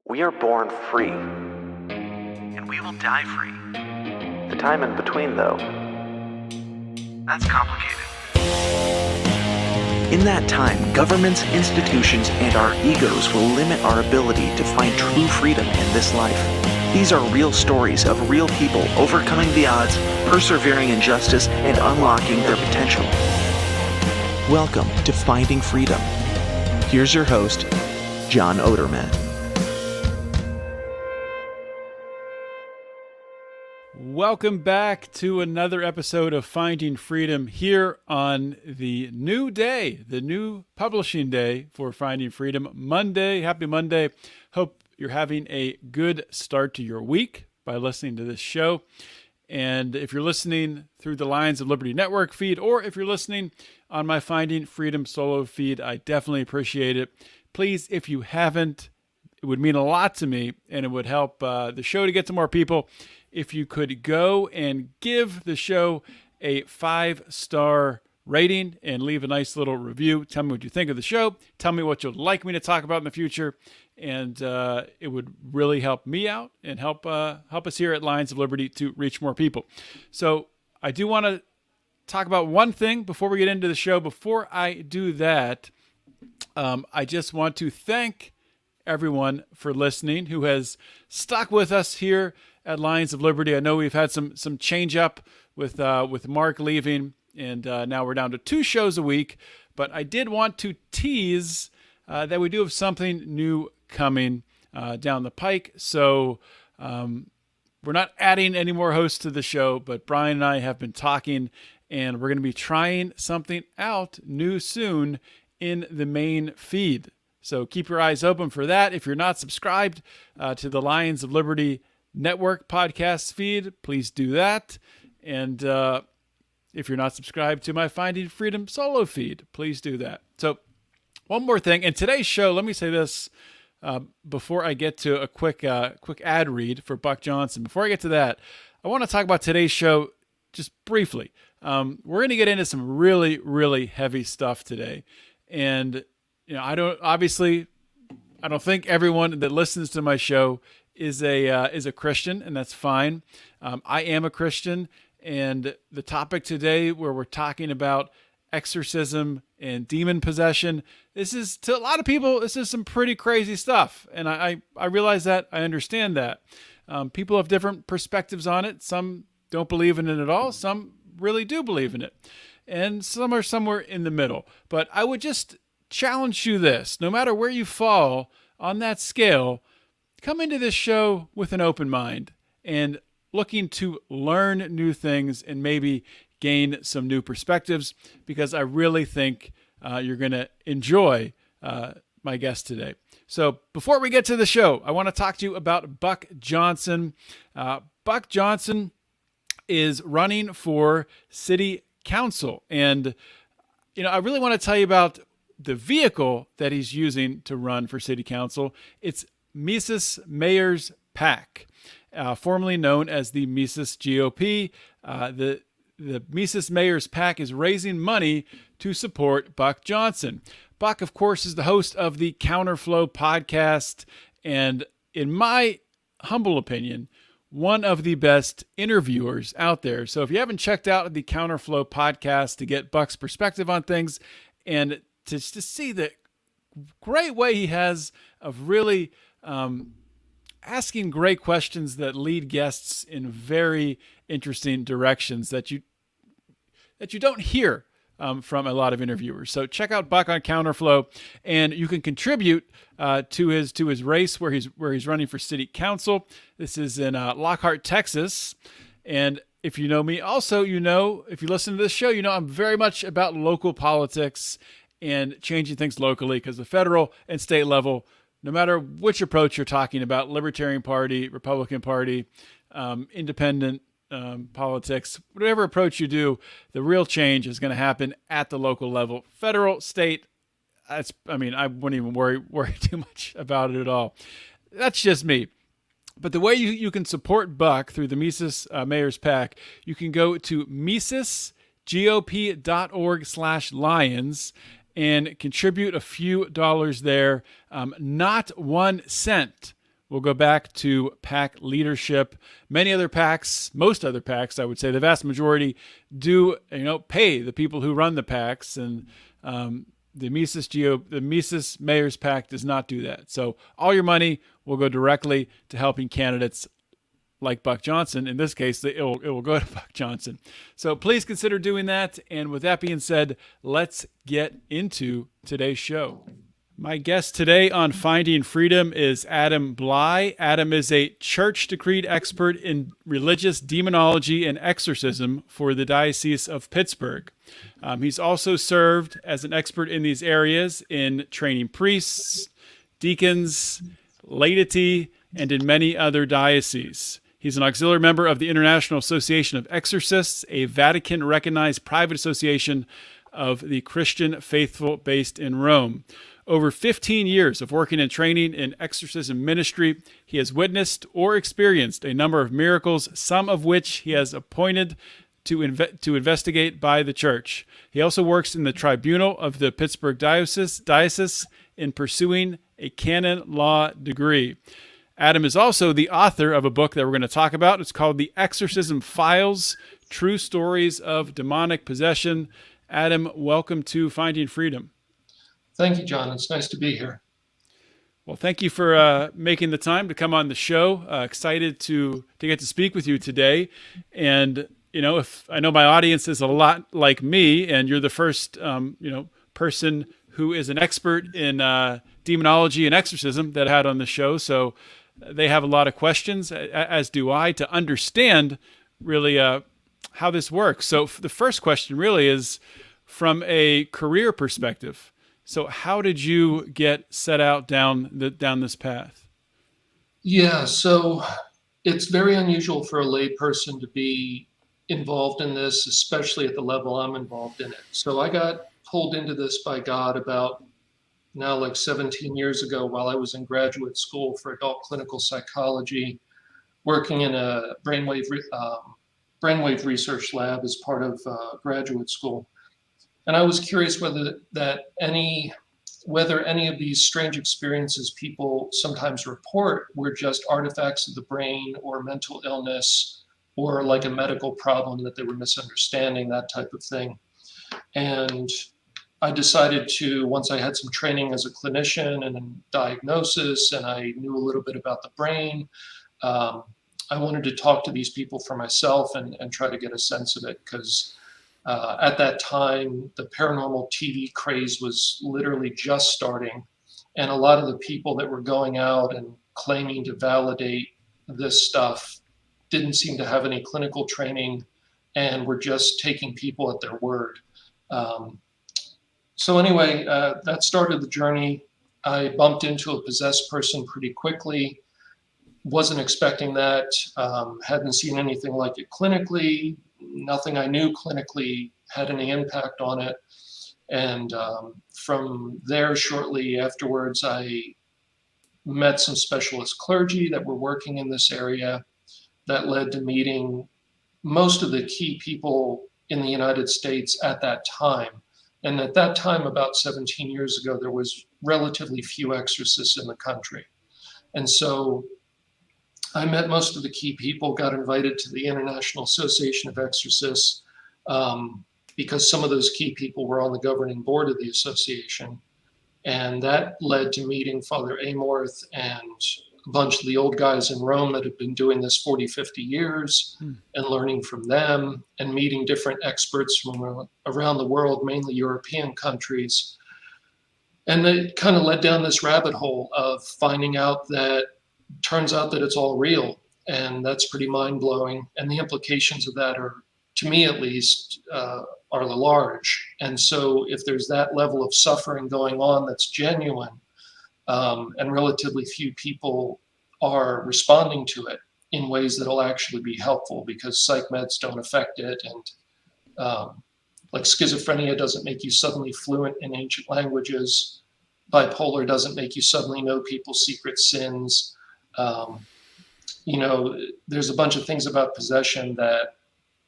We are born free. And we will die free. The time in between, though, that's complicated. In that time, governments, institutions, and our egos will limit our ability to find true freedom in this life. These are real stories of real people overcoming the odds, persevering in justice, and unlocking their potential. Welcome to Finding Freedom. Here's your host, John Odermatt. Welcome back to another episode of Finding Freedom here on the new day, the new publishing day for Finding Freedom, Monday. Happy Monday. Hope you're having a good start to your week by listening to this show. And if you're listening through the Lions of Liberty Network feed, or if you're listening on my Finding Freedom solo feed, I definitely appreciate it. Please, if you haven't, it would mean a lot to me, and it would help the show to get to more people if you could go and give the show a 5-star rating and leave a nice little review. Tell me what you think of the show. Tell me what you'd like me to talk about in the future. And it would really help me out and help us here at Lions of Liberty to reach more people. So I do want to talk about one thing before we get into the show. Before I do that, I just want to thank everyone for listening who has stuck with us here at Lions of Liberty. I know we've had some change up with Mark leaving, and now we're down to 2 shows a week. But I did want to tease that we do have something new coming down the pike. So we're not adding any more hosts to the show, but Brian and I have been talking, and we're going to be trying something out new soon in the main feed. So keep your eyes open for that. If you're not subscribed to the Lions of Liberty Network podcast feed, please do that. And if you're not subscribed to my Finding Freedom solo feed, please do that. So one more thing. In today's show, let me say this before I get to a quick ad read for Buck Johnson. Before I get to that, I want to talk about today's show just briefly. We're going to get into some really, really heavy stuff today. And I don't think everyone that listens to my show is a Christian, and that's fine. I am a Christian, and the topic today, where we're talking about exorcism and demon possession, this is, to a lot of people, this is some pretty crazy stuff, and I realize that. I understand that. People have different perspectives on it. Some don't believe in it at all. Some really do believe in it, and some are somewhere in the middle. But I would just challenge you this: no matter where you fall on that scale, come into this show with an open mind and looking to learn new things and maybe gain some new perspectives, because I really think you're going to enjoy my guest today. So before we get to the show, I want to talk to you about Buck Johnson. Buck Johnson is running for city council. And, I really want to tell you about the vehicle that he's using to run for city council. It's Mises Mayor's PAC, formerly known as the Mises GOP. The Mises Mayor's PAC is raising money to support Buck Johnson. Buck, of course, is the host of the Counterflow podcast, and in my humble opinion, one of the best interviewers out there. So if you haven't checked out the Counterflow podcast to get Buck's perspective on things and to see the great way he has of really asking great questions that lead guests in very interesting directions that you don't hear from a lot of interviewers. So check out Buck on Counterflow, and you can contribute to his race where he's running for city council. This is in Lockhart, Texas. And if you know me, also if you listen to this show, I'm very much about local politics and changing things locally, because the federal and state level, no matter which approach you're talking about, Libertarian Party, Republican Party, independent politics, whatever approach you do, the real change is going to happen at the local level. Federal, state, I wouldn't even worry too much about it at all. That's just me. But the way you can support Buck through the Mises Mayor's PAC, you can go to misesgop.org/lions and contribute a few dollars there. Not 1 cent We'll go back to PAC leadership. Most other PACs, I would say, the vast majority do, pay the people who run the PACs, and the Mises Mayor's PAC does not do that. So all your money will go directly to helping candidates like Buck Johnson. In this case, it will go to Buck Johnson. So please consider doing that. And with that being said, let's get into today's show. My guest today on Finding Freedom is Adam Blai. Adam is a church-decreed expert in religious demonology and exorcism for the Diocese of Pittsburgh. He's also served as an expert in these areas in training priests, deacons, laity, and in many other dioceses. He's an auxiliary member of the International Association of Exorcists, a Vatican-recognized private association of the Christian faithful based in Rome. Over 15 years of working and training in exorcism ministry, he has witnessed or experienced a number of miracles, some of which he has appointed to investigate by the church. He also works in the tribunal of the Pittsburgh Diocese in pursuing a canon law degree. Adam is also the author of a book that we're going to talk about. It's called The Exorcism Files, True Stories of Demonic Possession. Adam, welcome to Finding Freedom. Thank you, John. It's nice to be here. Well, thank you for making the time to come on the show. Excited to get to speak with you today. And, if I know my audience is a lot like me, and you're the first, person who is an expert in demonology and exorcism that I had on the show. So they have a lot of questions, as do I, to understand really how this works. So the first question really is from a career perspective. So how did you get set out down this path? Yeah, so it's very unusual for a lay person to be involved in this, especially at the level I'm involved in it. So I got pulled into this by God about now like 17 years ago while I was in graduate school for adult clinical psychology, working in a brainwave research lab as part of graduate school. And I was curious whether any of these strange experiences people sometimes report were just artifacts of the brain or mental illness or like a medical problem that they were misunderstanding, that type of thing. And I decided to, once I had some training as a clinician and in diagnosis, and I knew a little bit about the brain, I wanted to talk to these people for myself and try to get a sense of it, because at that time, the paranormal TV craze was literally just starting. And a lot of the people that were going out and claiming to validate this stuff didn't seem to have any clinical training and were just taking people at their word. So anyway, that started the journey. I bumped into a possessed person pretty quickly. Wasn't expecting that. Hadn't seen anything like it clinically. Nothing I knew clinically had any impact on it. And from there, shortly afterwards, I met some specialist clergy that were working in this area. That led to meeting most of the key people in the United States at that time. And at that time, about 17 years ago, there was relatively few exorcists in the country. And so I met most of the key people, got invited to the International Association of Exorcists because some of those key people were on the governing board of the association. And that led to meeting Father Amorth and a bunch of the old guys in Rome that have been doing this 40, 50 years and learning from them, and meeting different experts from around the world, mainly European countries. And it kind of led down this rabbit hole of finding out that turns out that it's all real, and that's pretty mind-blowing. And the implications of that are, to me at least, are large. And so if there's that level of suffering going on that's genuine, and relatively few people are responding to it in ways that'll actually be helpful, because psych meds don't affect it, and like schizophrenia doesn't make you suddenly fluent in ancient languages. Bipolar doesn't make you suddenly know people's secret sins. There's a bunch of things about possession that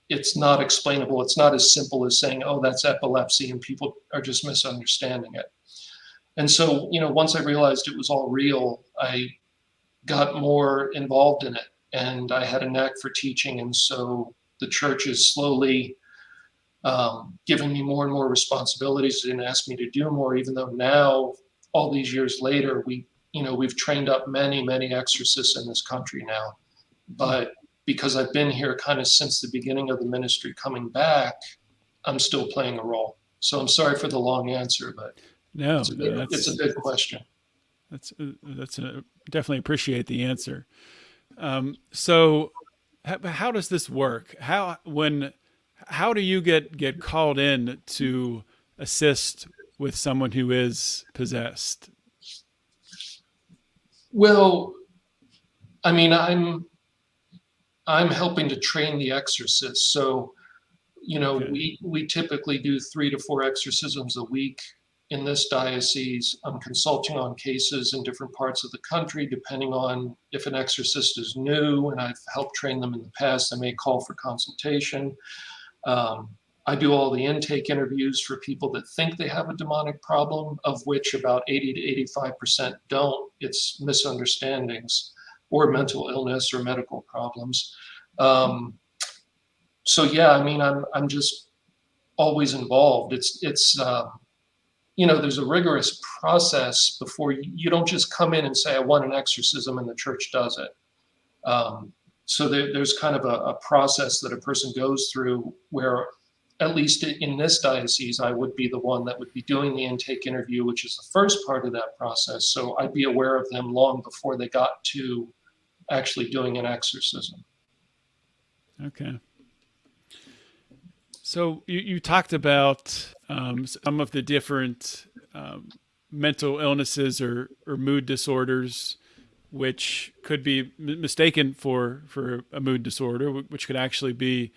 it's not explainable. It's not as simple as saying, oh, that's epilepsy, and people are just misunderstanding it. And so, once I realized it was all real, I got more involved in it, and I had a knack for teaching, and so the church is slowly giving me more and more responsibilities and asked me to do more, even though now, all these years later, we've trained up many exorcists in this country now. But because I've been here kind of since the beginning of the ministry coming back, I'm still playing a role. So I'm sorry for the long answer, but No, it's a good question. Definitely appreciate the answer. So how does this work? How do you get called in to assist with someone who is possessed? Well, I mean, I'm helping to train the exorcists. So, Okay. we typically do 3 to 4 exorcisms a week in this diocese. I'm consulting on cases in different parts of the country, depending on if an exorcist is new and I've helped train them in the past, I may call for consultation. I do all the intake interviews for people that think they have a demonic problem, of which about 80 to 85% don't. It's misunderstandings or mental illness or medical problems. So yeah, I mean, I'm just always involved. It's there's a rigorous process before you don't just come in and say, I want an exorcism, and the church does it. So there's kind of a process that a person goes through where, at least in this diocese, I would be the one that would be doing the intake interview, which is the first part of that process. So I'd be aware of them long before they got to actually doing an exorcism. Okay. So you talked about some of the different mental illnesses or mood disorders, which could be mistaken for a mood disorder, which could actually be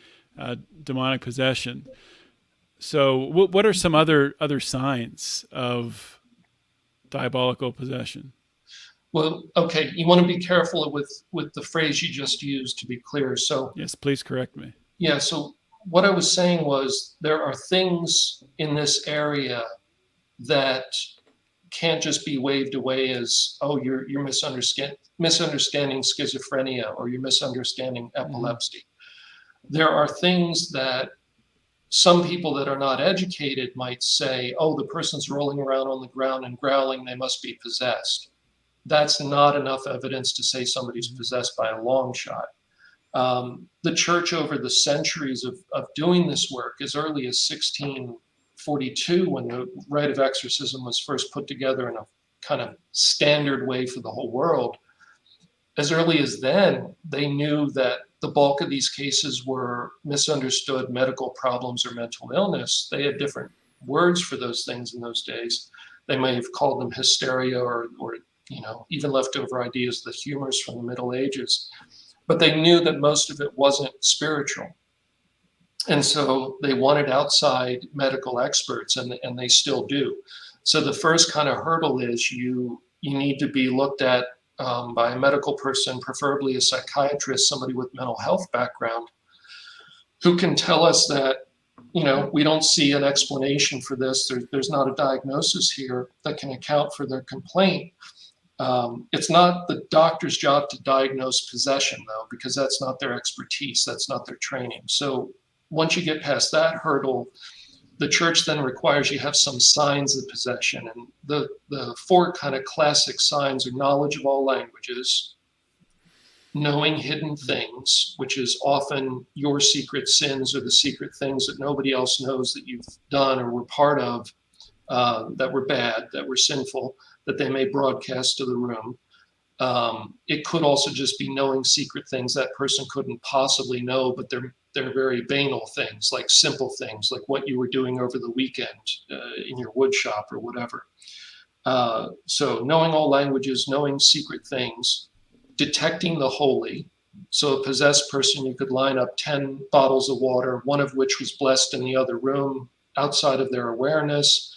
demonic possession. So what are some other signs of diabolical possession? Well, okay, you want to be careful with the phrase you just used, to be clear. So Yes, please correct me. yeah, so what I was saying was there are things in this area that can't just be waved away as, oh, you're misunderstanding schizophrenia, or you're misunderstanding epilepsy. There are things that some people that are not educated might say, oh, the person's rolling around on the ground and growling, they must be possessed. That's not enough evidence to say somebody's possessed by a long shot. The church, over the centuries of doing this work, as early as 1642, when the rite of exorcism was first put together in a kind of standard way for the whole world, as early as then, they knew that the bulk of these cases were misunderstood medical problems or mental illness. They had different words for those things in those days. They may have called them hysteria or even leftover ideas of the humors from the Middle Ages. But they knew that most of it wasn't spiritual. And so they wanted outside medical experts, and they still do. So the first kind of hurdle is you need to be looked at by a medical person, preferably a psychiatrist, somebody with mental health background, who can tell us that, we don't see an explanation for this. There's not a diagnosis here that can account for their complaint. It's not the doctor's job to diagnose possession, though, because that's not their expertise. That's not their training. So once you get past that hurdle, the church then requires you have some signs of possession. And the 4 kind of classic signs are knowledge of all languages, knowing hidden things, which is often your secret sins or the secret things that nobody else knows that you've done or were part of, that were bad, that were sinful, that they may broadcast to the room. It could also just be knowing secret things that person couldn't possibly know, but they're very banal things, like simple things, like what you were doing over the weekend in your wood shop or whatever. So knowing all languages, knowing secret things, detecting the holy. So a possessed person, you could line up 10 bottles of water, one of which was blessed in the other room, outside of their awareness.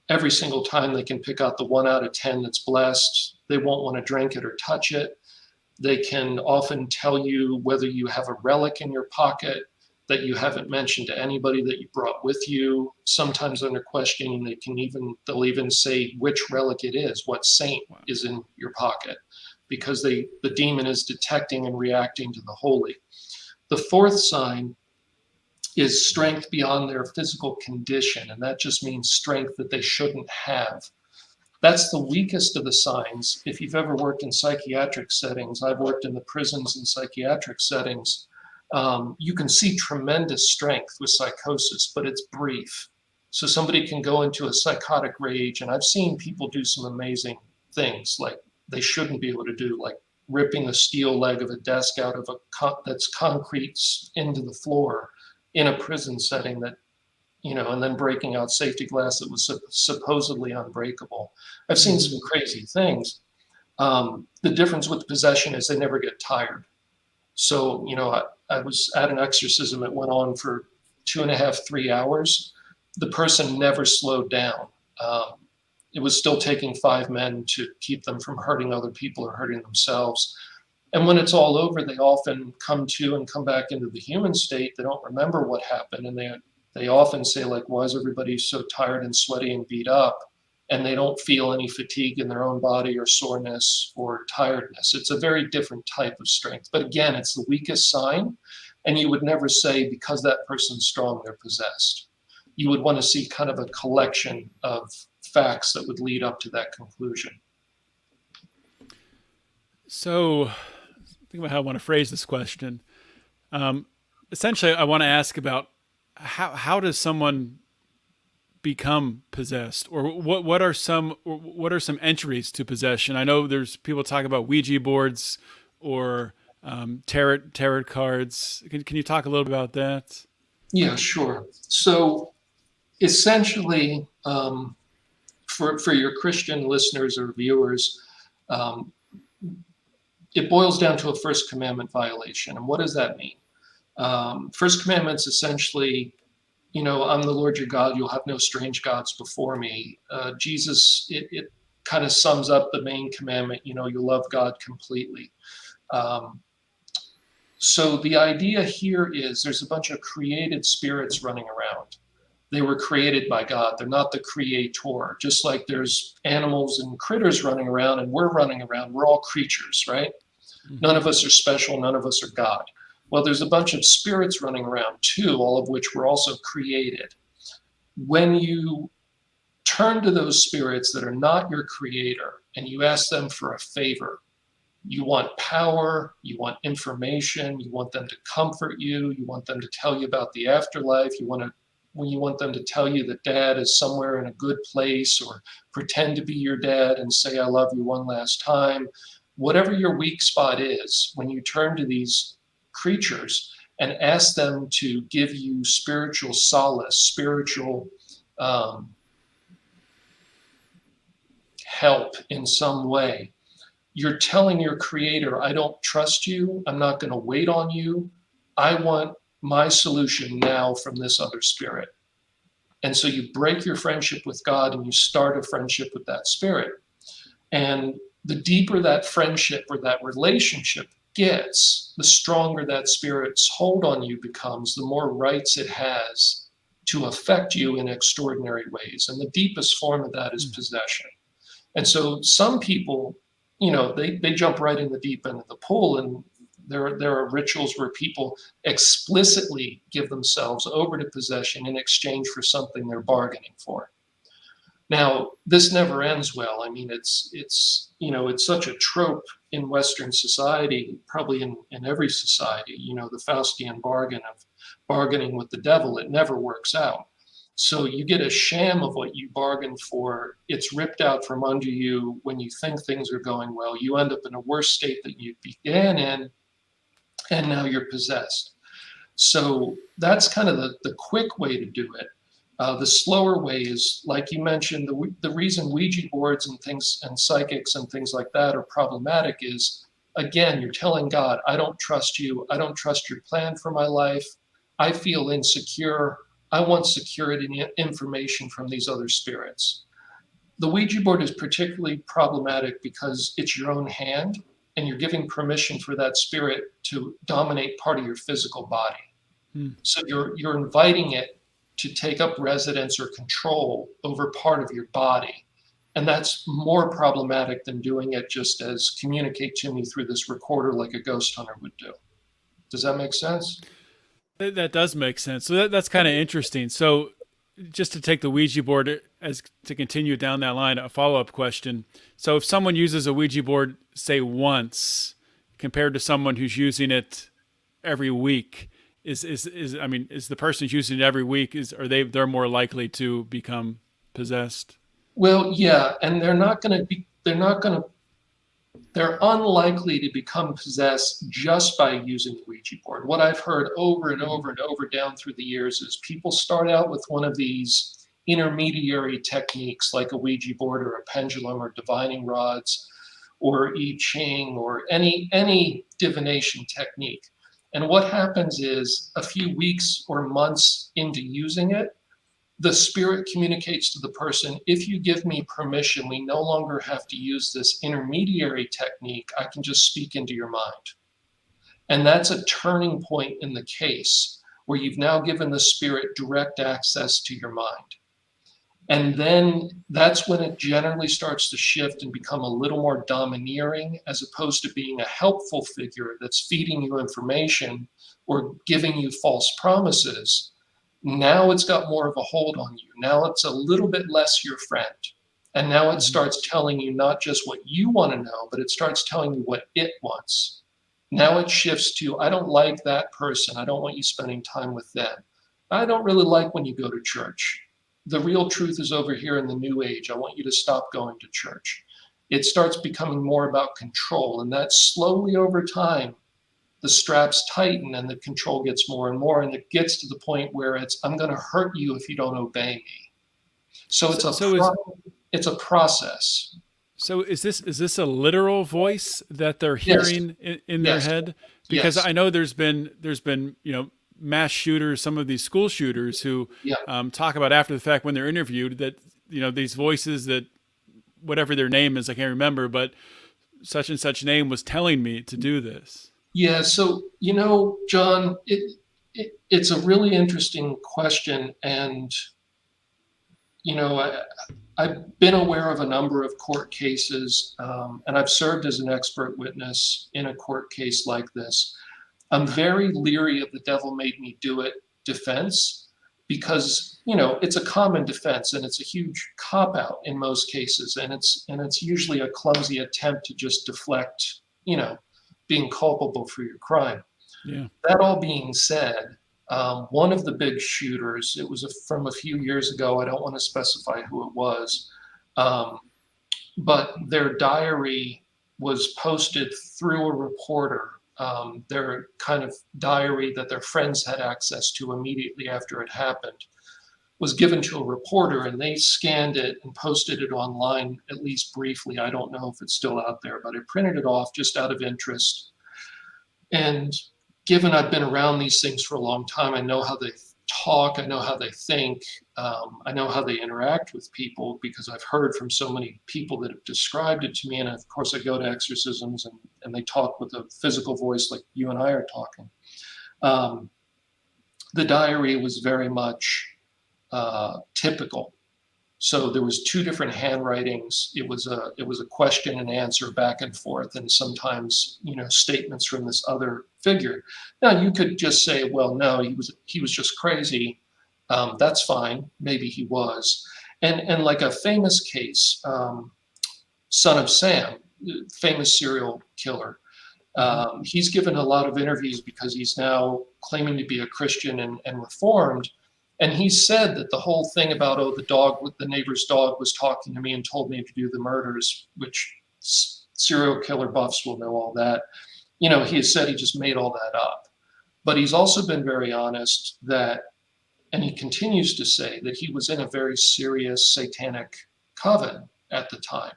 Every single time they can pick out the 1 out of 10 that's blessed. They won't want to drink it or touch it. They can often tell you whether you have a relic in your pocket that you haven't mentioned to anybody that you brought with you. Sometimes under questioning, they'll even say which relic it is, what saint is in your pocket, because the demon is detecting and reacting to the holy. The fourth sign is strength beyond their physical condition, and that just means strength that they shouldn't have. That's the weakest of the signs. If you've ever worked in psychiatric settings, I've worked in the prisons and psychiatric settings, you can see tremendous strength with psychosis, but it's brief. So somebody can go into a psychotic rage, and I've seen people do some amazing things like they shouldn't be able to do, like ripping the steel leg of a desk out of that's concrete into the floor in a prison setting, that, and then breaking out safety glass that was supposedly unbreakable. I've seen some crazy things. The difference with possession is they never get tired. So, I was at an exorcism that went on for 2.5, 3 hours. The person never slowed down. It was still taking 5 men to keep them from hurting other people or hurting themselves. And when it's all over, they often come to and come back into the human state. They don't remember what happened. And they often say, like, why is everybody so tired and sweaty and beat up? And they don't feel any fatigue in their own body or soreness or tiredness. It's a very different type of strength. But again, it's the weakest sign. And you would never say because that person's strong, they're possessed. You would want to see kind of a collection of facts that would lead up to that conclusion. So, think about how I want to phrase this question. Essentially, I want to ask about how does someone become possessed, or what are some entries to possession? I know there's people talk about Ouija boards or tarot cards. Can you talk a little bit about that? Yeah, sure. So essentially, for your Christian listeners or viewers, it boils down to a First Commandment violation. And what does that mean? First Commandment's essentially, I'm the Lord your God, you'll have no strange gods before me. Jesus, it kind of sums up the main commandment, you love God completely. So the idea here is there's a bunch of created spirits running around. They were created by God. They're not the creator. Just like there's animals and critters running around and we're running around, we're all creatures, right? Mm-hmm. None of us are special. None of us are God. Well, there's a bunch of spirits running around too, all of which were also created. When you turn to those spirits that are not your creator and you ask them for a favor, you want power, you want information, you want them to comfort you, you want them to tell you about the afterlife, you want them to tell you that dad is somewhere in a good place, or pretend to be your dad and say, I love you one last time. Whatever your weak spot is, when you turn to these creatures and ask them to give you spiritual solace, spiritual help in some way, you're telling your creator, I don't trust you. I'm not going to wait on you. I want my solution now from this other spirit. And so you break your friendship with God and you start a friendship with that spirit. And the deeper that friendship or that relationship gets, the stronger that spirit's hold on you becomes, the more rights it has to affect you in extraordinary ways. And the deepest form of that is possession. And so some people, they jump right in the deep end of the pool, and there are rituals where people explicitly give themselves over to possession in exchange for something they're bargaining for. Now, this never ends well. I mean, it's such a trope in Western society, probably in every society, the Faustian bargain of bargaining with the devil. It never works out. So you get a sham of what you bargained for. It's ripped out from under you when you think things are going well. You end up in a worse state than you began in, and now you're possessed. So that's kind of the quick way to do it. The slower way is, like you mentioned, the reason Ouija boards and things and psychics and things like that are problematic is, again, you're telling God, I don't trust you. I don't trust your plan for my life. I feel insecure. I want security and information from these other spirits. The Ouija board is particularly problematic because it's your own hand and you're giving permission for that spirit to dominate part of your physical body. So you're inviting it to take up residence or control over part of your body. And that's more problematic than doing it just as communicate to me through this recorder like a ghost hunter would do. Does that make sense? That does make sense. So that's kind of interesting. So just to take the Ouija board as to continue down that line, a follow-up question. So if someone uses a Ouija board, say once, compared to someone who's using it every week, is the person who's using it every week, they're more likely to become possessed? Well, yeah, and they're unlikely to become possessed just by using the Ouija board. What I've heard over and over and over down through the years is people start out with one of these intermediary techniques like a Ouija board or a pendulum or divining rods or I Ching or any divination technique. And what happens is a few weeks or months into using it, the spirit communicates to the person, if you give me permission, we no longer have to use this intermediary technique. I can just speak into your mind. And that's a turning point in the case where you've now given the spirit direct access to your mind. And then that's when it generally starts to shift and become a little more domineering, as opposed to being a helpful figure that's feeding you information or giving you false promises. Now it's got more of a hold on you. Now it's a little bit less your friend. And now it starts telling you not just what you want to know, but it starts telling you what it wants. Now it shifts to, I don't like that person. I don't want you spending time with them. I don't really like when you go to church. The real truth is over here in the new age. I want you to stop going to church. It starts becoming more about control. And that slowly over time, the straps tighten and the control gets more and more. And it gets to the point where it's, I'm going to hurt you if you don't obey me. So it's a process. So is this a literal voice that they're hearing in their head? Because I know there's been mass shooters, some of these school shooters who talk about after the fact when they're interviewed that these voices that whatever their name is, I can't remember, but such and such name was telling me to do this. Yeah. So John, it's a really interesting question, and I've been aware of a number of court cases, and I've served as an expert witness in a court case like this. I'm very leery of the devil made me do it defense because, it's a common defense and it's a huge cop-out in most cases. And it's usually a clumsy attempt to just deflect, being culpable for your crime. Yeah. That all being said, one of the big shooters, it was from a few years ago. I don't want to specify who it was, but their diary was posted through a reporter. Their kind of diary that their friends had access to immediately after it happened was given to a reporter, and they scanned it and posted it online, at least briefly. I don't know if it's still out there, but I printed it off just out of interest. And given I've been around these things for a long time, I know how they talk, I know how they think, I know how they interact with people because I've heard from so many people that have described it to me. And of course I go to exorcisms and they talk with a physical voice like you and I are talking. The diary was very much typical. So there was two different handwritings. It was a question and answer back and forth, and sometimes statements from this other figure. Now you could just say, well, no, he was just crazy. That's fine. Maybe he was. And like a famous case, Son of Sam, famous serial killer. He's given a lot of interviews because he's now claiming to be a Christian and reformed. And he said that the whole thing about, the neighbor's dog was talking to me and told me to do the murders, which serial killer buffs will know all that. He has said he just made all that up. But he's also been very honest and he continues to say that he was in a very serious satanic coven at the time.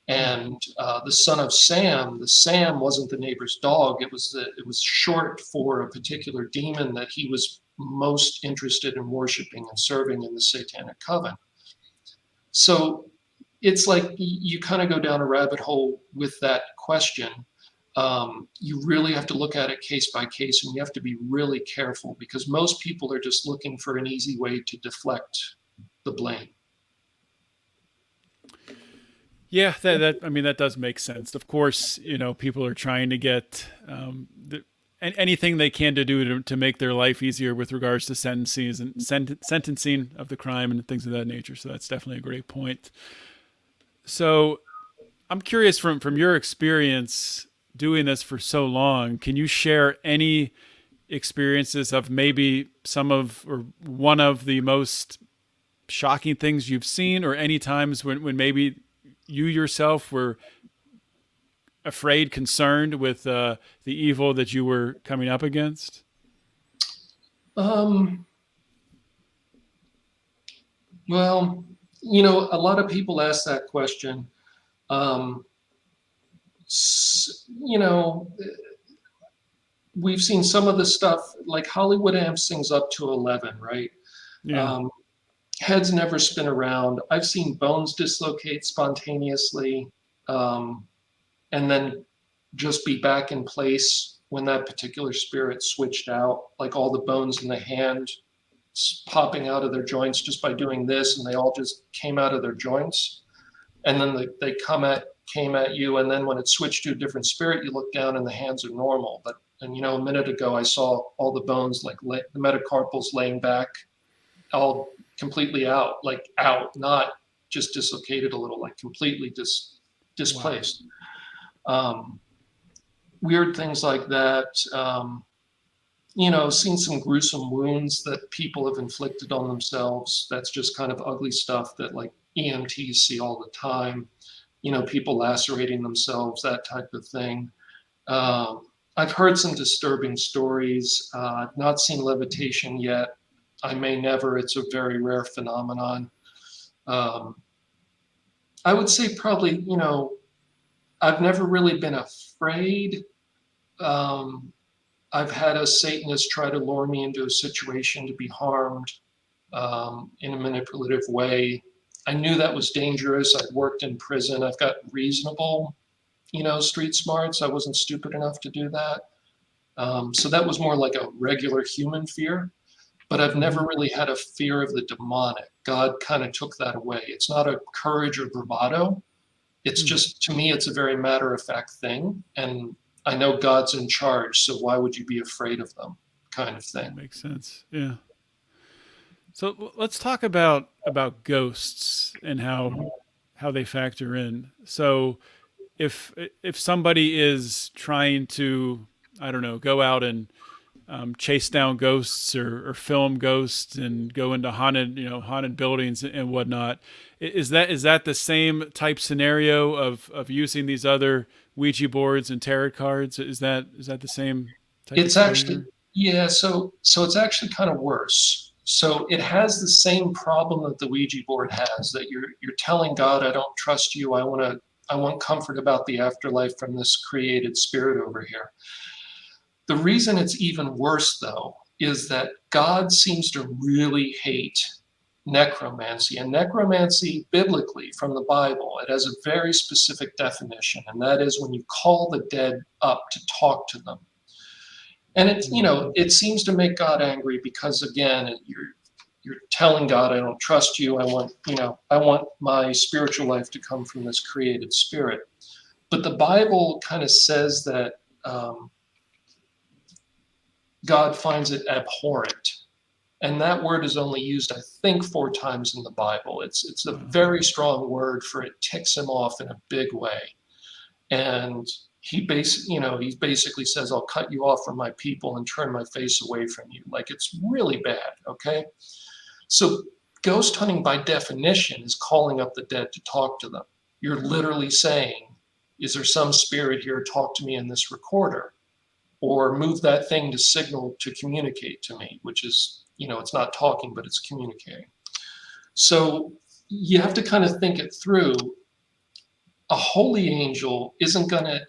And the Son of Sam, the Sam wasn't the neighbor's dog. It was short for a particular demon that he was most interested in worshiping and serving in the satanic coven. So it's like you kind of go down a rabbit hole with that question. You really have to look at it case by case, and you have to be really careful because most people are just looking for an easy way to deflect the blame. Yeah, that does make sense. Of course, people are trying to get anything they can to do to make their life easier with regards to sentencing of the crime and things of that nature. So that's definitely a great point. So I'm curious from your experience doing this for so long, can you share any experiences of maybe some of or one of the most shocking things you've seen, or any times when maybe you yourself were afraid, concerned with the evil that you were coming up against? Well, a lot of people ask that question. Um, you know, we've seen some of the stuff, like Hollywood amps things up to 11, right? Yeah. Heads never spin around. I've seen bones dislocate spontaneously, and then just be back in place when that particular spirit switched out, like all the bones in the hand popping out of their joints just by doing this, and they all just came out of their joints. And then they came at you, and then when it switched to a different spirit, you look down and the hands are normal. But a minute ago I saw all the bones, like the metacarpals laying back, all completely out, not just dislocated a little, like completely displaced. Wow. Weird things like that. Seen some gruesome wounds that people have inflicted on themselves. That's just kind of ugly stuff that like EMTs see all the time. People lacerating themselves, that type of thing. I've heard some disturbing stories. I've not seen levitation yet. I may never. It's a very rare phenomenon. I would say probably, I've never really been afraid. I've had a Satanist try to lure me into a situation to be harmed in a manipulative way. I knew that was dangerous. I'd worked in prison. I've got reasonable, street smarts. I wasn't stupid enough to do that. So that was more like a regular human fear. But I've never really had a fear of the demonic. God kind of took that away. It's not a courage or bravado. It's just, to me, it's a very matter-of-fact thing. And I know God's in charge, so why would you be afraid of them, kind of thing. That makes sense. Yeah. So let's talk about ghosts and how they factor in. So if somebody is trying to, I don't know, go out and chase down ghosts or film ghosts and go into haunted buildings and whatnot, is that the same type scenario of using these other Ouija boards and tarot cards? Is that the same type It's of actually, yeah, so it's actually kind of worse. So it has the same problem that the Ouija board has, that you're telling God, I don't trust you. I want comfort about the afterlife from this created spirit over here. The reason it's even worse, though, is that God seems to really hate necromancy. And necromancy, biblically, from the Bible, it has a very specific definition, and that is when you call the dead up to talk to them. And it seems to make God angry because, again, you're telling God, I don't trust you. I want my spiritual life to come from this created spirit. But the Bible kind of says that God finds it abhorrent. And that word is only used, I think, 4 times in the Bible. It's a very strong word for it ticks him off in a big way. And he basically says, I'll cut you off from my people and turn my face away from you. Like, it's really bad, okay? So ghost hunting, by definition, is calling up the dead to talk to them. You're literally saying, is there some spirit here? Talk to me in this recorder. Or move that thing to signal to communicate to me, which is, it's not talking, but it's communicating. So you have to kind of think it through. A holy angel isn't going to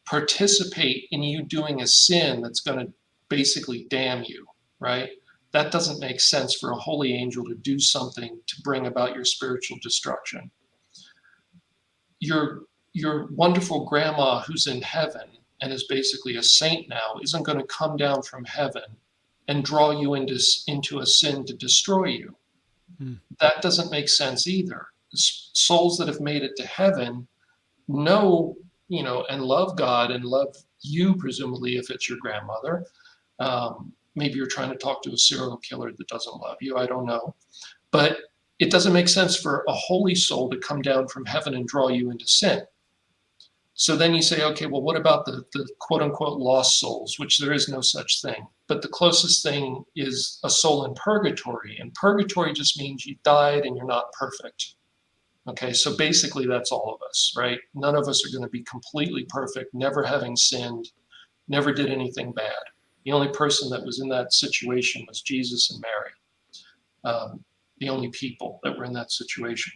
participate in you doing a sin that's going to basically damn you, right? That doesn't make sense for a holy angel to do something to bring about your spiritual destruction. Your wonderful grandma who's in heaven and is basically a saint now isn't going to come down from heaven and draw you into a sin to destroy you. That doesn't make sense either. souls that have made it to heaven know, and love God and love you, presumably, if it's your grandmother. Maybe you're trying to talk to a serial killer that doesn't love you. I don't know. But it doesn't make sense for a holy soul to come down from heaven and draw you into sin. So then you say, okay, well, what about the quote unquote lost souls, which there is no such thing. But the closest thing is a soul in purgatory. And purgatory just means you died and you're not perfect. Okay, so basically that's all of us, right? None of us are going to be completely perfect, never having sinned, never did anything bad. The only person that was in that situation was Jesus and Mary. The only people that were in that situation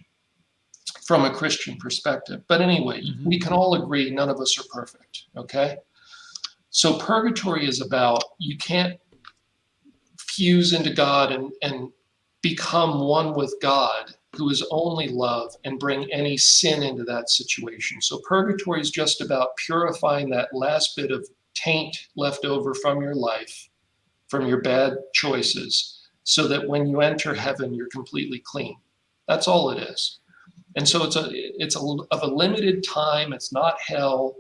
from a Christian perspective. But anyway, we can all agree none of us are perfect, okay? So purgatory is about, you can't fuse into God and become one with God, who is only love, and bring any sin into that situation. So purgatory is just about purifying that last bit of taint left over from your life, from your bad choices, so that when you enter heaven, you're completely clean. That's all it is. And so it's of a limited time. It's not hell,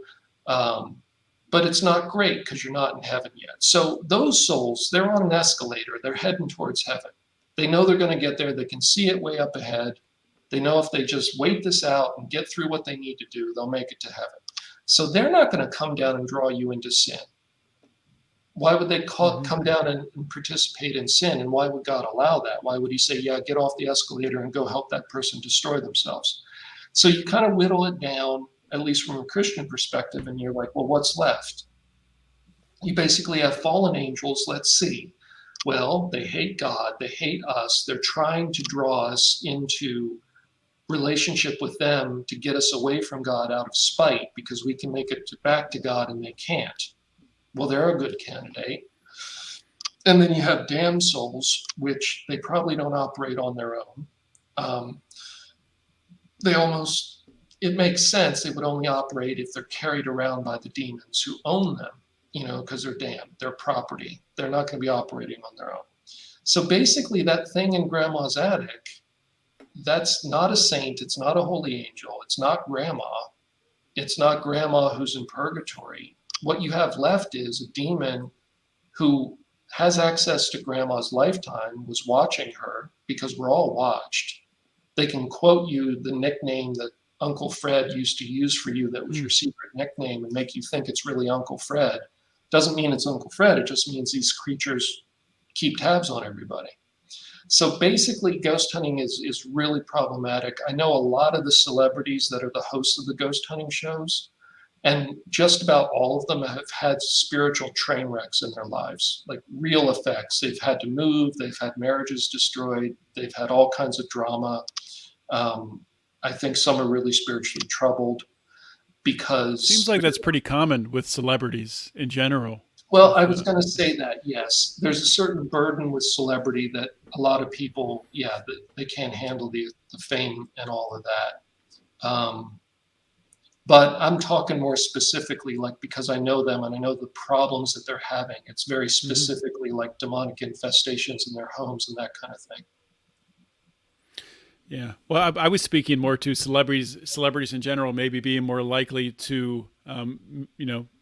but it's not great because you're not in heaven yet. So those souls, they're on an escalator. They're heading towards heaven. They know they're going to get there. They can see it way up ahead. They know if they just wait this out and get through what they need to do, they'll make it to heaven. So they're not going to come down and draw you into sin. Why would they come down and participate in sin? And why would God allow that? Why would he say, yeah, get off the escalator and go help that person destroy themselves? So you kind of whittle it down, at least from a Christian perspective, and you're like, well, what's left? You basically have fallen angels. Let's see. Well, they hate God. They hate us. They're trying to draw us into relationship with them to get us away from God out of spite, because we can make it back to God and they can't. Well, they're a good candidate. And then you have damned souls, which they probably don't operate on their own. It makes sense. They would only operate if they're carried around by the demons who own them, because they're damned, they're property. They're not going to be operating on their own. So basically that thing in grandma's attic, that's not a saint. It's not a holy angel. It's not grandma. It's not grandma who's in purgatory. What you have left is a demon who has access to grandma's lifetime, was watching her, because we're all watched. They can quote you the nickname that Uncle Fred used to use for you that was your secret nickname and make you think it's really Uncle Fred. Doesn't mean it's Uncle Fred. It just means these creatures keep tabs on everybody. So basically, ghost hunting is really problematic. I know a lot of the celebrities that are the hosts of the ghost hunting shows, and just about all of them have had spiritual train wrecks in their lives, like real effects. They've had to move, they've had marriages destroyed, they've had all kinds of drama. I think some are really spiritually troubled because... Seems like that's pretty common with celebrities in general. Well, I was going to say that, yes. There's a certain burden with celebrity that a lot of people, they can't handle the fame and all of that. But I'm talking more specifically, like, because I know them and I know the problems that they're having. It's very specifically like demonic infestations in their homes and that kind of thing. Yeah. Well, I was speaking more to celebrities in general, maybe being more likely to,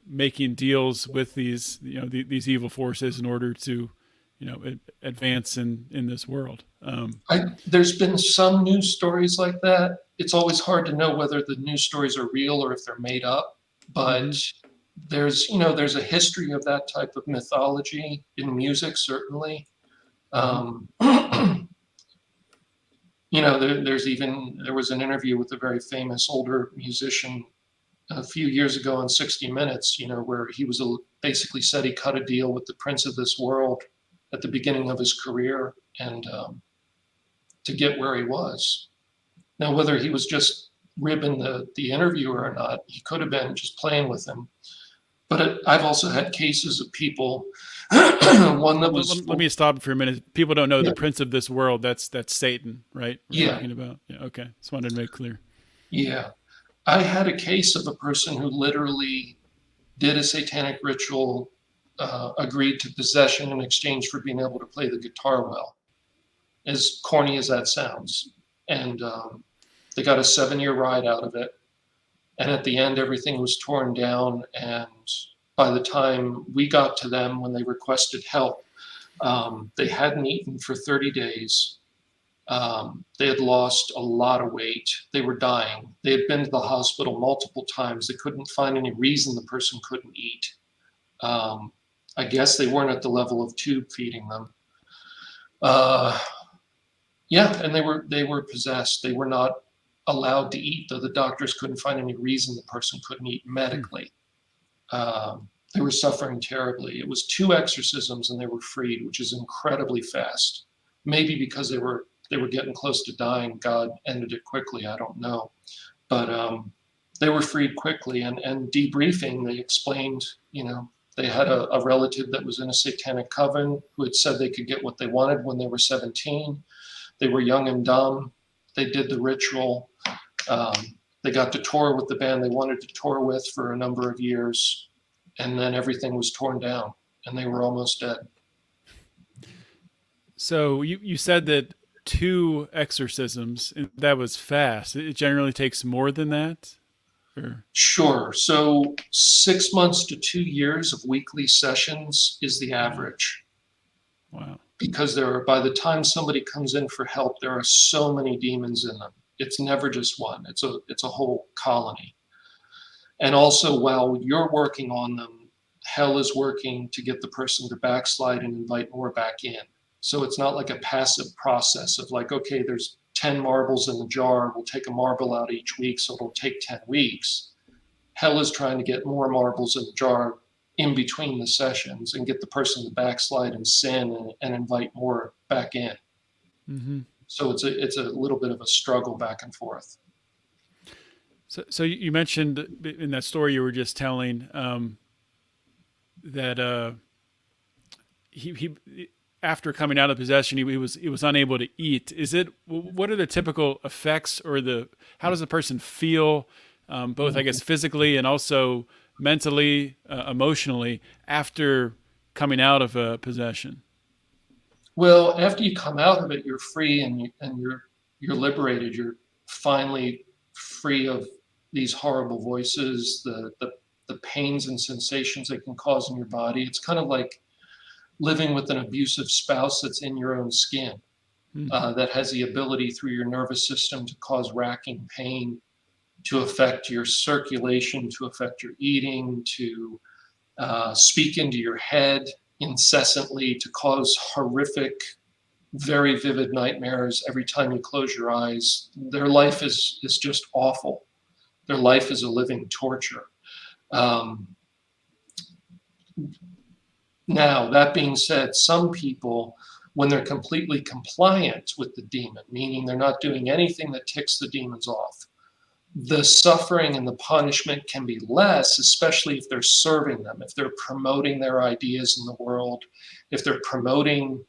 making deals with these, these evil forces in order to, advance in this world. There's been some news stories like that. It's always hard to know whether the news stories are real or if they're made up, but there's a history of that type of mythology in music, certainly. There was an interview with a very famous older musician a few years ago on 60 Minutes, where he was basically said he cut a deal with the prince of this world at the beginning of his career and to get where he was. Now, whether he was just ribbing the interviewer or not, he could have been just playing with him. But I've also had cases of people. One that was. Let me stop for a minute. People don't know the prince of this world. That's Satan, right? We're talking about. Yeah. Okay. Just wanted to make clear. Yeah, I had a case of a person who literally did a satanic ritual, agreed to possession in exchange for being able to play the guitar well. As corny as that sounds, and They got a 7-year ride out of it. And at the end, everything was torn down. And by the time we got to them, when they requested help, they hadn't eaten for 30 days. They had lost a lot of weight. They were dying. They had been to the hospital multiple times. They couldn't find any reason the person couldn't eat. I guess they weren't at the level of tube feeding them. And they were possessed. They were not allowed to eat, though the doctors couldn't find any reason the person couldn't eat medically. They were suffering terribly. It was 2 exorcisms and they were freed, which is incredibly fast. Maybe because they were getting close to dying, God ended it quickly. I don't know, but they were freed quickly. And debriefing, they explained, they had a relative that was in a satanic coven who had said they could get what they wanted when they were 17. They were young and dumb. They did the ritual. They got to tour with the band they wanted to tour with for a number of years. And then everything was torn down and they were almost dead. So you said that 2 exorcisms, that was fast. It generally takes more than that? Or? Sure. So 6 months to 2 years of weekly sessions is the average. Wow. Because by the time somebody comes in for help, there are so many demons in them. It's never just one. It's a whole colony. And also, while you're working on them, hell is working to get the person to backslide and invite more back in. So it's not like a passive process of like, okay, there's 10 marbles in the jar. We'll take a marble out each week, so it'll take 10 weeks. Hell is trying to get more marbles in the jar in between the sessions and get the person to backslide and sin and invite more back in. Mm-hmm. So it's a little bit of a struggle back and forth. So you mentioned in that story you were just telling that he after coming out of possession he was unable to eat. What are the typical effects, or how does the person feel, both I guess physically and also mentally, emotionally, after coming out of a possession? Well, after you come out of it, you're free and you're liberated. You're finally free of these horrible voices, the pains and sensations they can cause in your body. It's kind of like living with an abusive spouse that's in your own skin, that has the ability through your nervous system to cause racking pain, to affect your circulation, to affect your eating, to speak into your head incessantly, to cause horrific, very vivid nightmares every time you close your eyes. Their life is just awful. Their life is a living torture. Now, that being said, some people, when they're completely compliant with the demon, meaning they're not doing anything that ticks the demons off, the suffering and the punishment can be less, especially if they're serving them, if they're promoting their ideas in the world, if they're promoting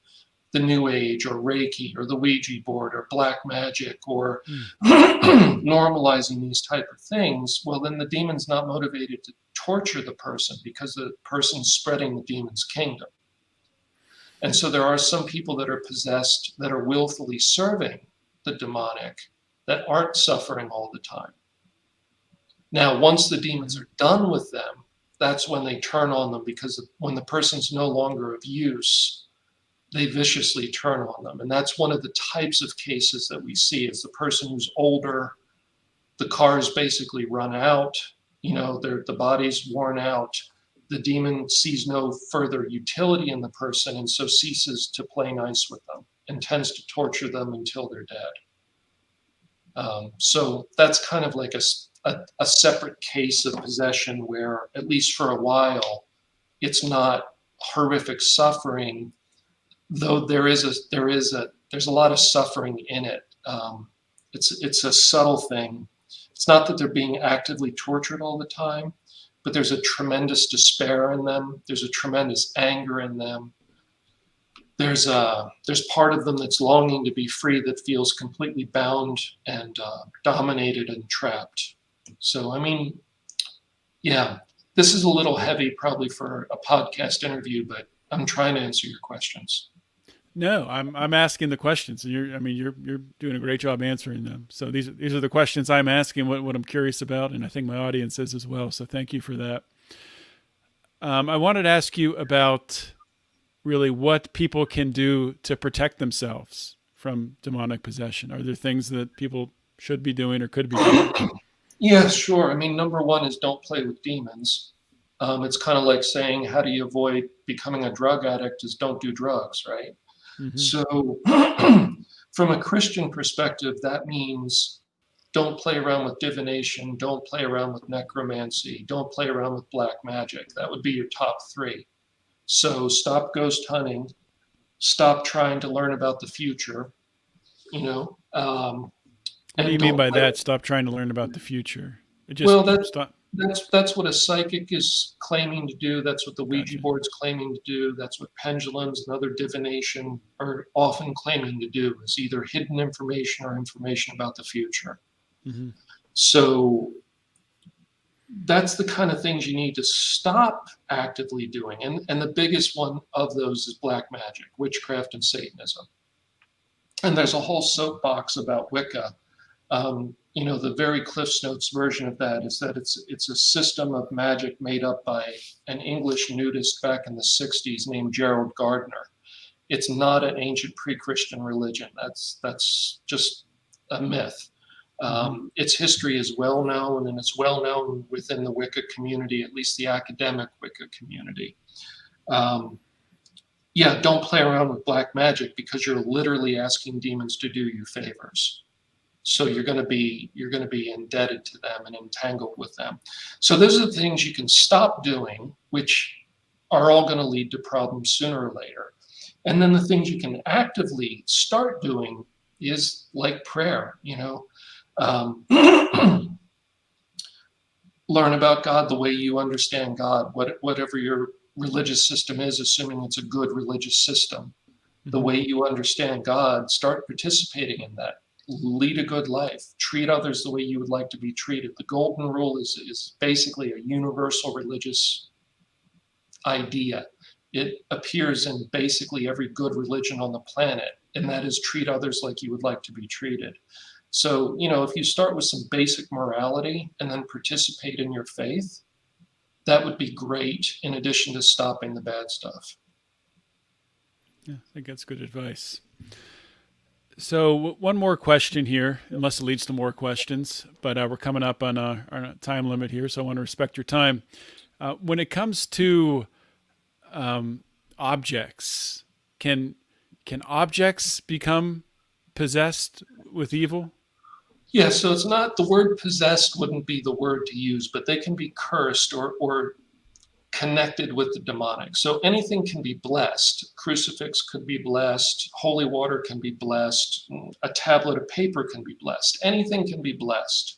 the New Age or Reiki or the Ouija board or black magic or normalizing these type of things. Well, then the demon's not motivated to torture the person because the person's spreading the demon's kingdom. And so there are some people that are possessed that are willfully serving the demonic that aren't suffering all the time. Now, once the demons are done with them, that's when they turn on them, because when the person's no longer of use, they viciously turn on them. And that's one of the types of cases that we see, is the person who's older, the car's basically run out, the body's worn out, the demon sees no further utility in the person and so ceases to play nice with them and tends to torture them until they're dead. So that's kind of like a separate case of possession where, at least for a while, it's not horrific suffering, though there's a lot of suffering in it. It's a subtle thing. It's not that they're being actively tortured all the time, but there's a tremendous despair in them. There's a tremendous anger in them. There's part of them that's longing to be free, that feels completely bound and dominated and trapped. So, I mean, yeah, this is a little heavy probably for a podcast interview, but I'm trying to answer your questions. No, I'm asking the questions, and you're doing a great job answering them. So these are the questions I'm asking, what I'm curious about, and I think my audience is as well. So thank you for that. I wanted to ask you about really what people can do to protect themselves from demonic possession. Are there things that people should be doing or could be doing? Yeah, sure. I mean, number one is don't play with demons. It's kind of like saying, how do you avoid becoming a drug addict? Is don't do drugs, right? Hmm. So, from a Christian perspective, that means don't play around with divination, don't play around with necromancy, don't play around with black magic. That would be your top three. So, stop ghost hunting, stop trying to learn about the future, you know, What do and you mean don't by play. that? Stop trying to learn about the future. It just Well, stop. that's what a psychic is claiming to do. That's what the Ouija Gotcha. board's claiming to do. That's what pendulums and other divination are often claiming to do, is either hidden information or information about the future. Hmm. So that's the kind of things you need to stop actively doing. And the biggest one of those is black magic, witchcraft, and Satanism. And there's a whole soapbox about Wicca. The very Cliff's Notes version of that is that it's a system of magic made up by an English nudist back in the 60s named Gerald Gardner. It's not an ancient pre-Christian religion. That's just a myth. Its history is well known, and it's well known within the Wicca community, at least the academic Wicca community. Yeah, don't play around with black magic, because you're literally asking demons to do you favors. So you're going to be indebted to them and entangled with them. So those are the things you can stop doing, which are all going to lead to problems sooner or later. And then the things you can actively start doing is like prayer. Learn about God the way you understand God, whatever your religious system is, assuming it's a good religious system. The way you understand God, start participating in that. Lead a good life. Treat others the way you would like to be treated. The golden rule is basically a universal religious idea. It appears in basically every good religion on the planet, and that is treat others like you would like to be treated. So, if you start with some basic morality and then participate in your faith, that would be great, in addition to stopping the bad stuff. Yeah, I think that's good advice. So one more question here, unless it leads to more questions, but we're coming up on our time limit here, so I want to respect your time. When it comes to objects, can objects become possessed with evil? Yeah, so it's not, the word possessed wouldn't be the word to use, but they can be cursed or connected with the demonic. So anything can be blessed. Crucifix could be blessed. Holy water can be blessed. A tablet of paper can be blessed. Anything can be blessed.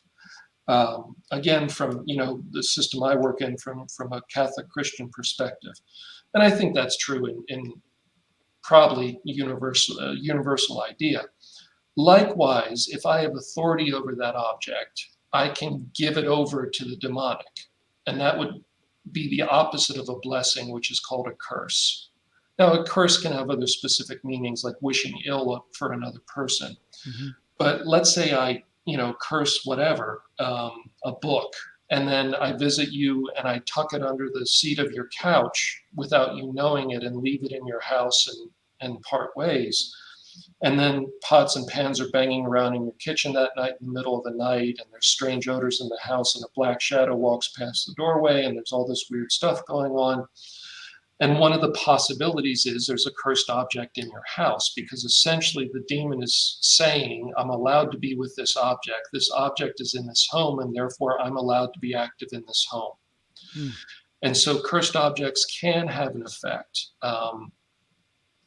Again, from the system I work in, from a Catholic Christian perspective, and I think that's true in probably universal idea. Likewise, if I have authority over that object, I can give it over to the demonic, and that would be the opposite of a blessing, which is called a curse. Now, a curse can have other specific meanings, like wishing ill for another person. Mm-hmm. But let's say I, curse whatever, a book, and then I visit you and I tuck it under the seat of your couch without you knowing it and leave it in your house and part ways. And then pots and pans are banging around in your kitchen that night in the middle of the night, and there's strange odors in the house, and a black shadow walks past the doorway, and there's all this weird stuff going on. And one of the possibilities is there's a cursed object in your house, because essentially the demon is saying, I'm allowed to be with this object. This object is in this home, and therefore I'm allowed to be active in this home. And so cursed objects can have an effect.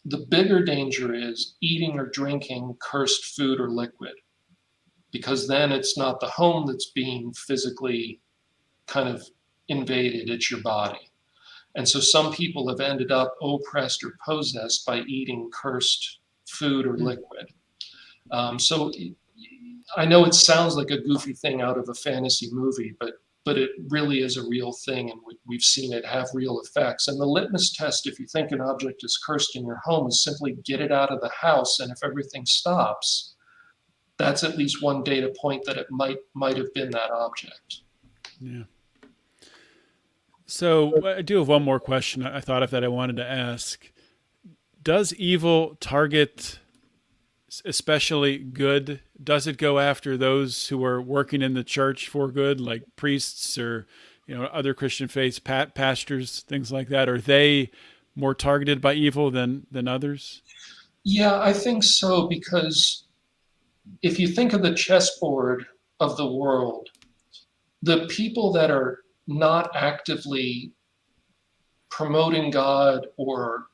The bigger danger is eating or drinking cursed food or liquid, because then it's not the home that's being physically kind of invaded, it's your body. And so some people have ended up oppressed or possessed by eating cursed food or liquid. So I know it sounds like a goofy thing out of a fantasy movie, but but it really is a real thing, and we've seen it have real effects. And the litmus test, if you think an object is cursed in your home, is simply get it out of the house, and if everything stops, that's at least one data point that it might have been that object. Yeah. So I do have one more question I thought of that I wanted to ask. Does evil target especially good? Does it go after those who are working in the church for good, like priests or other Christian faiths, pastors, things like that? Are they more targeted by evil than others? Yeah, I think so, because if you think of the chessboard of the world, the people that are not actively promoting God or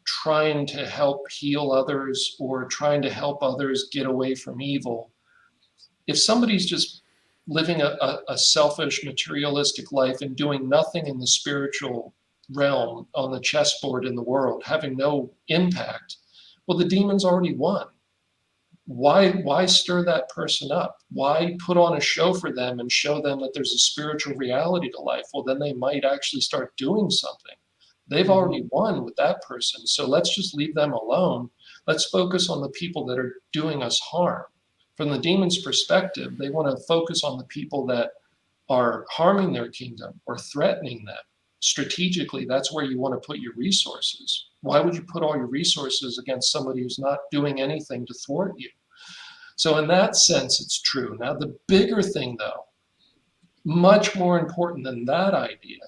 trying to help heal others or trying to help others get away from evil, if somebody's just living a selfish, materialistic life and doing nothing in the spiritual realm on the chessboard in the world, having no impact, well, the demon's already won. Why stir that person up? Why put on a show for them and show them that there's a spiritual reality to life? Well, then they might actually start doing something. They've already won with that person. So let's just leave them alone. Let's focus on the people that are doing us harm. From the demon's perspective, they want to focus on the people that are harming their kingdom or threatening them. Strategically, that's where you want to put your resources. Why would you put all your resources against somebody who's not doing anything to thwart you? So in that sense, it's true. Now, the bigger thing, though, much more important than that idea,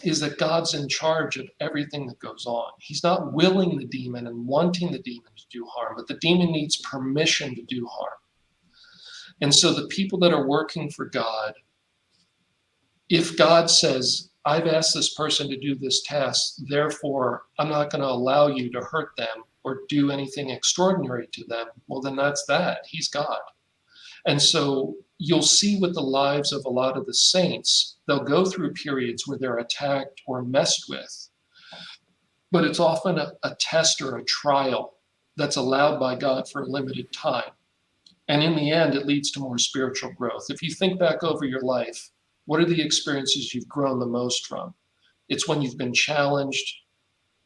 is that God's in charge of everything that goes on. He's not willing the demon and wanting the demon to do harm, but the demon needs permission to do harm. And so the people that are working for God, if God says, I've asked this person to do this task, therefore I'm not going to allow you to hurt them or do anything extraordinary to them, well, then that's that. He's God. And so you'll see with the lives of a lot of the saints, they'll go through periods where they're attacked or messed with, but it's often a test or a trial that's allowed by God for a limited time. And in the end, it leads to more spiritual growth. If you think back over your life, what are the experiences you've grown the most from? It's when you've been challenged,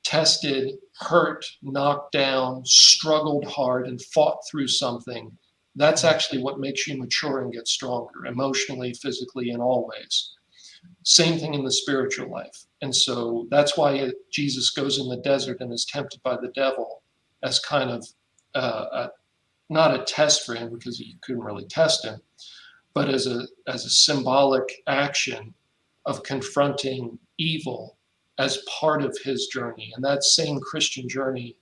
tested, hurt, knocked down, struggled hard, and fought through something. That's actually what makes you mature and get stronger, emotionally, physically, in all ways. Same thing in the spiritual life. And so that's why Jesus goes in the desert and is tempted by the devil as kind of not a test for him, because you couldn't really test him, but as a symbolic action of confronting evil as part of his journey. And that same Christian journey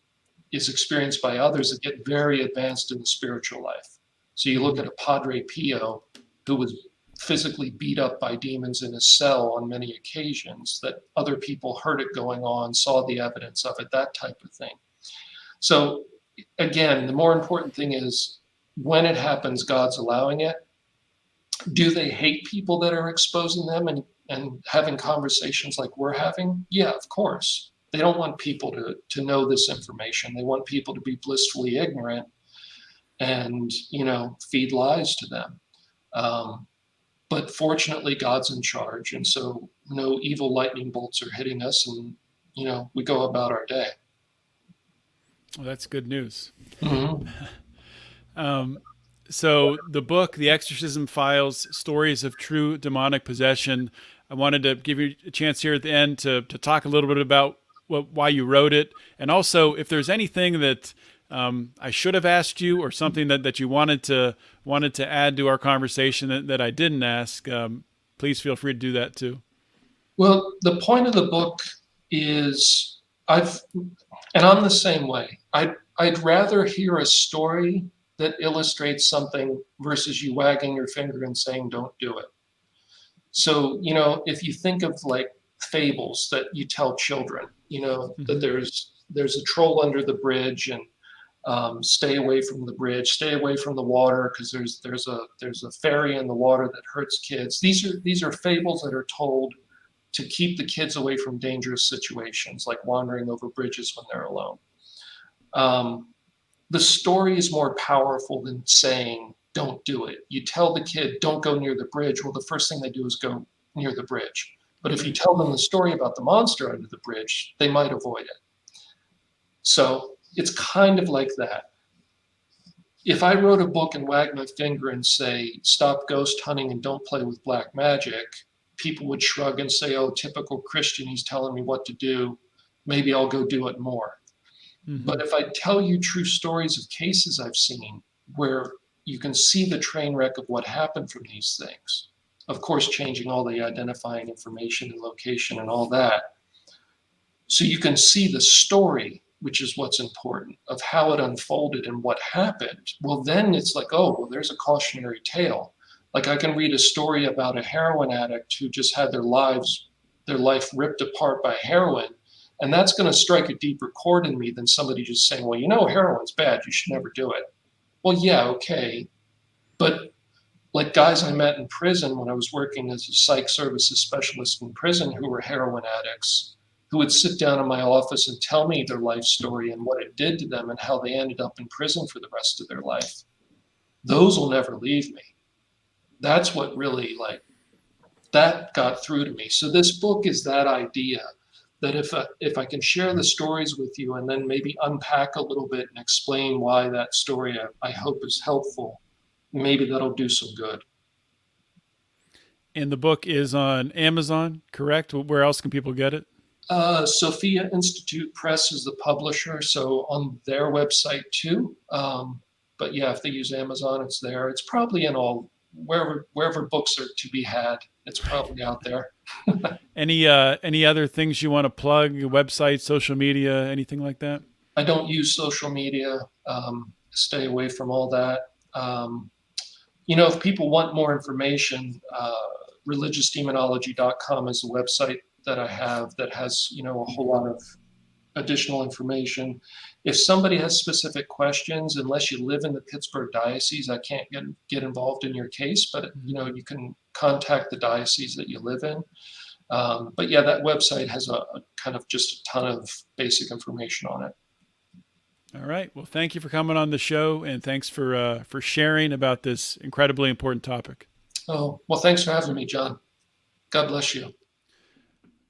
is experienced by others that get very advanced in the spiritual life. So you look at a Padre Pio who was physically beat up by demons in his cell on many occasions, that other people heard it going on, saw the evidence of it, that type of thing. So again, the more important thing is when it happens, God's allowing it. Do they hate people that are exposing them and having conversations like we're having? Yeah, of course. They don't want people to know this information. They want people to be blissfully ignorant and, feed lies to them. But fortunately, God's in charge. And so no evil lightning bolts are hitting us, and, we go about our day. Well, that's good news. Mm-hmm. So the book, The Exorcism Files, Stories of True Demonic Possession, I wanted to give you a chance here at the end to talk a little bit about why you wrote it. And also, if there's anything that I should have asked you or something that you wanted to add to our conversation that I didn't ask, please feel free to do that too. Well, the point of the book is I'm the same way. I'd rather hear a story that illustrates something versus you wagging your finger and saying, don't do it. So, if you think of like fables that you tell children, that there's a troll under the bridge, and stay away from the bridge, stay away from the water, because there's a fairy in the water that hurts kids. These are fables that are told to keep the kids away from dangerous situations, like wandering over bridges when they're alone. The story is more powerful than saying, don't do it. You tell the kid, don't go near the bridge. Well, the first thing they do is go near the bridge. But if you tell them the story about the monster under the bridge, they might avoid it. So it's kind of like that. If I wrote a book and wagged my finger and say, stop ghost hunting and don't play with black magic, people would shrug and say, oh, typical Christian, he's telling me what to do. Maybe I'll go do it more. Mm-hmm. But if I tell you true stories of cases I've seen where you can see the train wreck of what happened from these things, of course, changing all the identifying information and location and all that. So you can see the story, which is what's important, of how it unfolded and what happened. Well, then it's like, oh, well, there's a cautionary tale. Like I can read a story about a heroin addict who just had their life ripped apart by heroin. And that's going to strike a deeper chord in me than somebody just saying, well, you know, heroin's bad, you should never do it. Well, yeah, okay. But like guys I met in prison when I was working as a psych services specialist in prison who were heroin addicts, who would sit down in my office and tell me their life story and what it did to them and how they ended up in prison for the rest of their life. Those will never leave me. That's what really, like, that got through to me. So this book is that idea that if I can share the stories with you and then maybe unpack a little bit and explain why that story I hope is helpful, maybe that'll do some good. And the book is on Amazon, correct? Where else can people get it? Sophia Institute Press is the publisher, so on their website too. But yeah, if they use Amazon, it's there. It's probably in all wherever books are to be had. It's probably out there. Any other things you want to plug? Your website, social media, anything like that? I don't use social media. Stay away from all that. If people want more information, religiousdemonology.com is the website that I have that has, a whole lot of additional information. If somebody has specific questions, unless you live in the Pittsburgh Diocese, I can't get involved in your case, but you can contact the diocese that you live in. But yeah, that website has a kind of just a ton of basic information on it. All right. Well, thank you for coming on the show, and thanks for sharing about this incredibly important topic. Oh, well, thanks for having me, John. God bless you.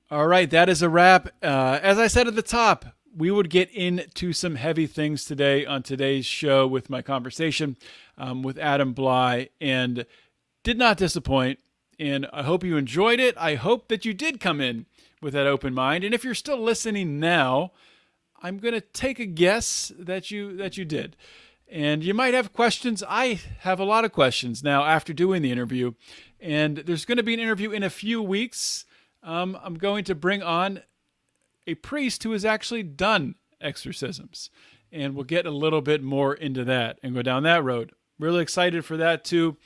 All right, that is a wrap. As I said at the top, we would get into some heavy things today on today's show with my conversation with Adam Blai, and did not disappoint. And I hope you enjoyed it. I hope that you did come in with that open mind. And if you're still listening now, I'm going to take a guess that you did. And you might have questions. I have a lot of questions now after doing the interview. And there's going to be an interview in a few weeks. I'm going to bring on a priest who has actually done exorcisms, and we'll get a little bit more into that and go down that road. Really excited for that too.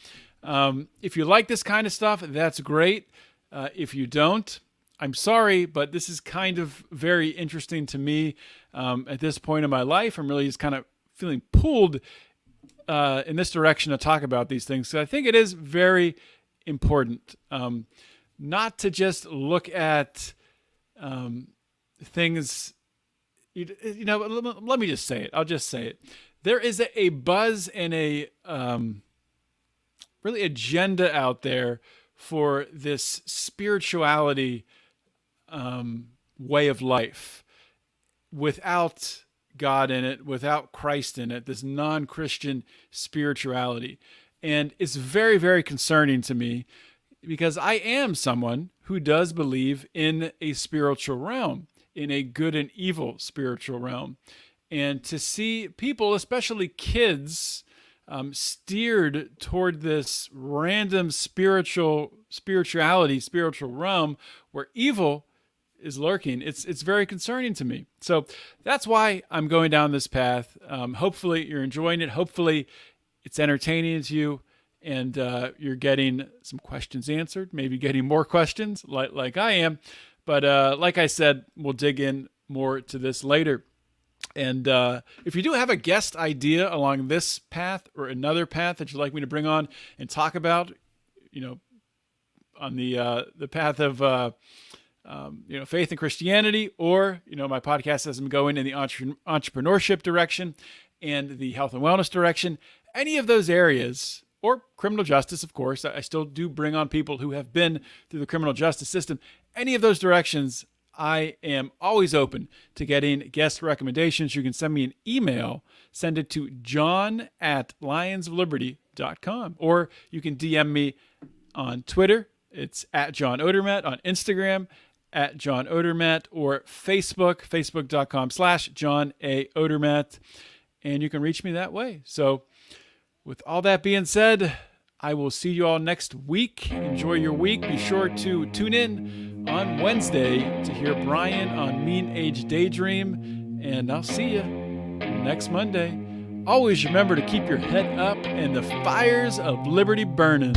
If you like this kind of stuff, that's great. If you don't, I'm sorry, but this is kind of very interesting to me at this point in my life. I'm really just kind of feeling pulled in this direction to talk about these things. So I think it is very important. Not to just look at things, let me just say it. I'll just say it. There is a buzz and a really agenda out there for this spirituality way of life without God in it, without Christ in it, this non-Christian spirituality. And it's very, very concerning to me, because I am someone who does believe in a spiritual realm, in a good and evil spiritual realm. And to see people, especially kids, steered toward this random spirituality, spiritual realm where evil is lurking, it's very concerning to me. So that's why I'm going down this path. Hopefully you're enjoying it. Hopefully it's entertaining to you. And you're getting some questions answered, maybe getting more questions like I am. But like I said, we'll dig in more to this later. And if you do have a guest idea along this path or another path that you'd like me to bring on and talk about, on the path of faith and Christianity, or my podcast has been going in the entrepreneurship direction and the health and wellness direction, any of those areas, or criminal justice, of course. I still do bring on people who have been through the criminal justice system. Any of those directions, I am always open to getting guest recommendations. You can send me an email, send it to john@lionsofliberty.com, or you can DM me on Twitter. It's @John Odermatt, on Instagram, @John Odermatt, or Facebook, facebook.com/John A. Odermatt. And you can reach me that way. So with all that being said, I will see you all next week. Enjoy your week. Be sure to tune in on Wednesday to hear Brian on Mean Age Daydream. And I'll see you next Monday. Always remember to keep your head up and the fires of liberty burning.